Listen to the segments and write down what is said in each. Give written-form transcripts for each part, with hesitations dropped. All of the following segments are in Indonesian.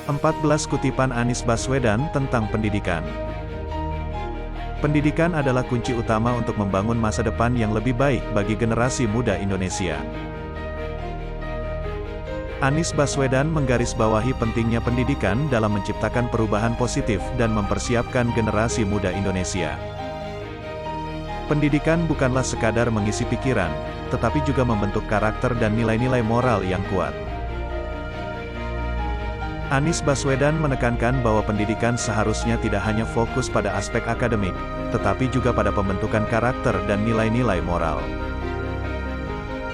14 Kutipan Anies Baswedan tentang pendidikan. Pendidikan adalah kunci utama untuk membangun masa depan yang lebih baik bagi generasi muda Indonesia. Anies Baswedan menggarisbawahi pentingnya pendidikan dalam menciptakan perubahan positif dan mempersiapkan generasi muda Indonesia. Pendidikan bukanlah sekadar mengisi pikiran, tetapi juga membentuk karakter dan nilai-nilai moral yang kuat. Anies Baswedan menekankan bahwa pendidikan seharusnya tidak hanya fokus pada aspek akademik, tetapi juga pada pembentukan karakter dan nilai-nilai moral.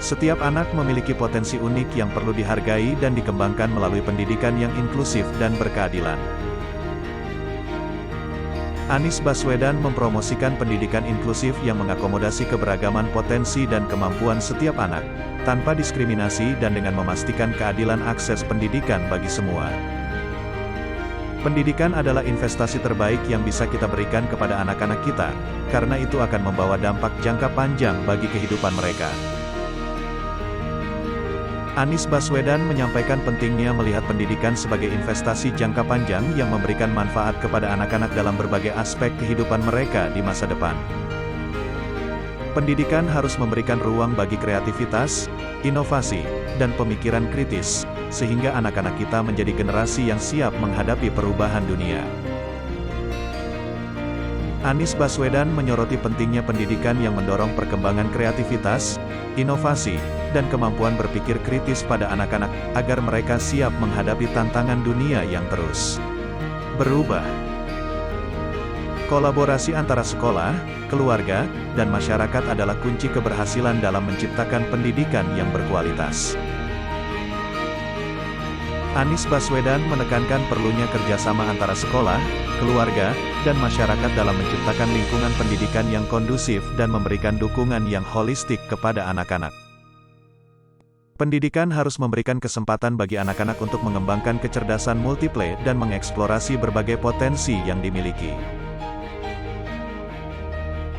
Setiap anak memiliki potensi unik yang perlu dihargai dan dikembangkan melalui pendidikan yang inklusif dan berkeadilan. Anies Baswedan mempromosikan pendidikan inklusif yang mengakomodasi keberagaman potensi dan kemampuan setiap anak, tanpa diskriminasi dan dengan memastikan keadilan akses pendidikan bagi semua. Pendidikan adalah investasi terbaik yang bisa kita berikan kepada anak-anak kita, karena itu akan membawa dampak jangka panjang bagi kehidupan mereka. Anies Baswedan menyampaikan pentingnya melihat pendidikan sebagai investasi jangka panjang yang memberikan manfaat kepada anak-anak dalam berbagai aspek kehidupan mereka di masa depan. Pendidikan harus memberikan ruang bagi kreativitas, inovasi, dan pemikiran kritis, sehingga anak-anak kita menjadi generasi yang siap menghadapi perubahan dunia. Anies Baswedan menyoroti pentingnya pendidikan yang mendorong perkembangan kreativitas, inovasi, dan kemampuan berpikir kritis pada anak-anak, agar mereka siap menghadapi tantangan dunia yang terus berubah. Kolaborasi antara sekolah, keluarga, dan masyarakat adalah kunci keberhasilan dalam menciptakan pendidikan yang berkualitas. Anies Baswedan menekankan perlunya kerjasama antara sekolah, keluarga, dan masyarakat dalam menciptakan lingkungan pendidikan yang kondusif dan memberikan dukungan yang holistik kepada anak-anak. Pendidikan harus memberikan kesempatan bagi anak-anak untuk mengembangkan kecerdasan multiple dan mengeksplorasi berbagai potensi yang dimiliki.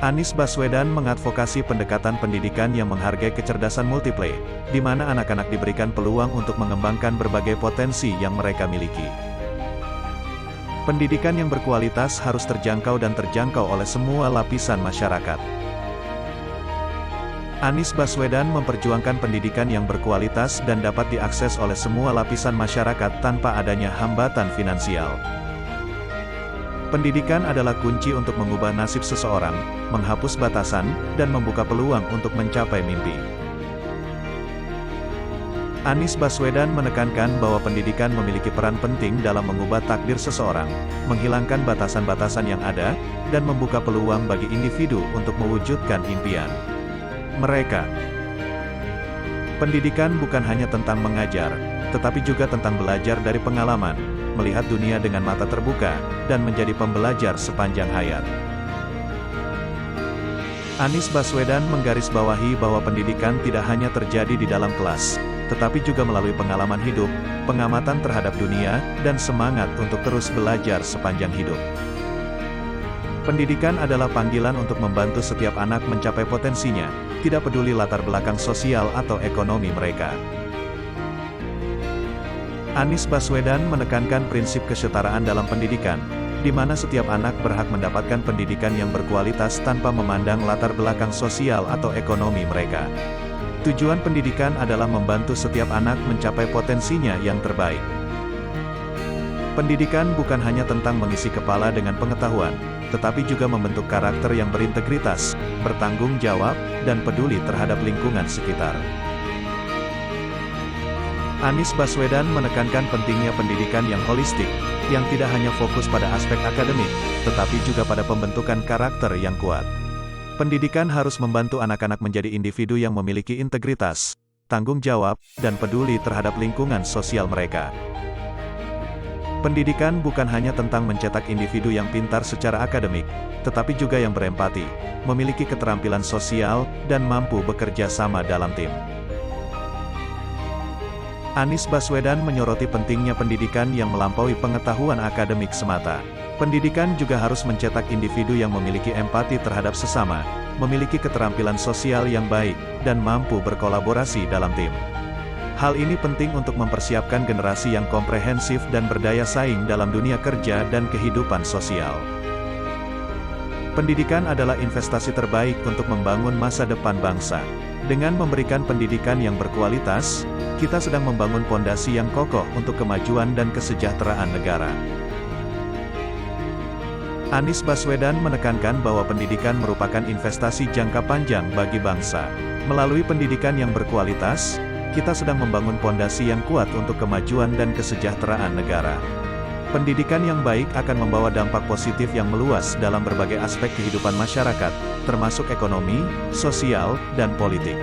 Anies Baswedan mengadvokasi pendekatan pendidikan yang menghargai kecerdasan multiple, di mana anak-anak diberikan peluang untuk mengembangkan berbagai potensi yang mereka miliki. Pendidikan yang berkualitas harus terjangkau dan terjangkau oleh semua lapisan masyarakat. Anies Baswedan memperjuangkan pendidikan yang berkualitas dan dapat diakses oleh semua lapisan masyarakat tanpa adanya hambatan finansial. Pendidikan adalah kunci untuk mengubah nasib seseorang, menghapus batasan, dan membuka peluang untuk mencapai mimpi. Anies Baswedan menekankan bahwa pendidikan memiliki peran penting dalam mengubah takdir seseorang, menghilangkan batasan-batasan yang ada, dan membuka peluang bagi individu untuk mewujudkan impian mereka. Pendidikan bukan hanya tentang mengajar, tetapi juga tentang belajar dari pengalaman, melihat dunia dengan mata terbuka, dan menjadi pembelajar sepanjang hayat. Anies Baswedan menggarisbawahi bahwa pendidikan tidak hanya terjadi di dalam kelas, tetapi juga melalui pengalaman hidup, pengamatan terhadap dunia, dan semangat untuk terus belajar sepanjang hidup. Pendidikan adalah panggilan untuk membantu setiap anak mencapai potensinya, tidak peduli latar belakang sosial atau ekonomi mereka. Anies Baswedan menekankan prinsip kesetaraan dalam pendidikan, di mana setiap anak berhak mendapatkan pendidikan yang berkualitas tanpa memandang latar belakang sosial atau ekonomi mereka. Tujuan pendidikan adalah membantu setiap anak mencapai potensinya yang terbaik. Pendidikan bukan hanya tentang mengisi kepala dengan pengetahuan, tetapi juga membentuk karakter yang berintegritas, bertanggung jawab, dan peduli terhadap lingkungan sekitar. Anies Baswedan menekankan pentingnya pendidikan yang holistik, yang tidak hanya fokus pada aspek akademik, tetapi juga pada pembentukan karakter yang kuat. Pendidikan harus membantu anak-anak menjadi individu yang memiliki integritas, tanggung jawab, dan peduli terhadap lingkungan sosial mereka. Pendidikan bukan hanya tentang mencetak individu yang pintar secara akademik, tetapi juga yang berempati, memiliki keterampilan sosial, dan mampu bekerja sama dalam tim. Anies Baswedan menyoroti pentingnya pendidikan yang melampaui pengetahuan akademik semata. Pendidikan juga harus mencetak individu yang memiliki empati terhadap sesama, memiliki keterampilan sosial yang baik, dan mampu berkolaborasi dalam tim. Hal ini penting untuk mempersiapkan generasi yang komprehensif dan berdaya saing dalam dunia kerja dan kehidupan sosial. Pendidikan adalah investasi terbaik untuk membangun masa depan bangsa. Dengan memberikan pendidikan yang berkualitas, kita sedang membangun pondasi yang kokoh untuk kemajuan dan kesejahteraan negara. Anies Baswedan menekankan bahwa pendidikan merupakan investasi jangka panjang bagi bangsa. Melalui pendidikan yang berkualitas, kita sedang membangun pondasi yang kuat untuk kemajuan dan kesejahteraan negara. Pendidikan yang baik akan membawa dampak positif yang meluas dalam berbagai aspek kehidupan masyarakat, termasuk ekonomi, sosial, dan politik.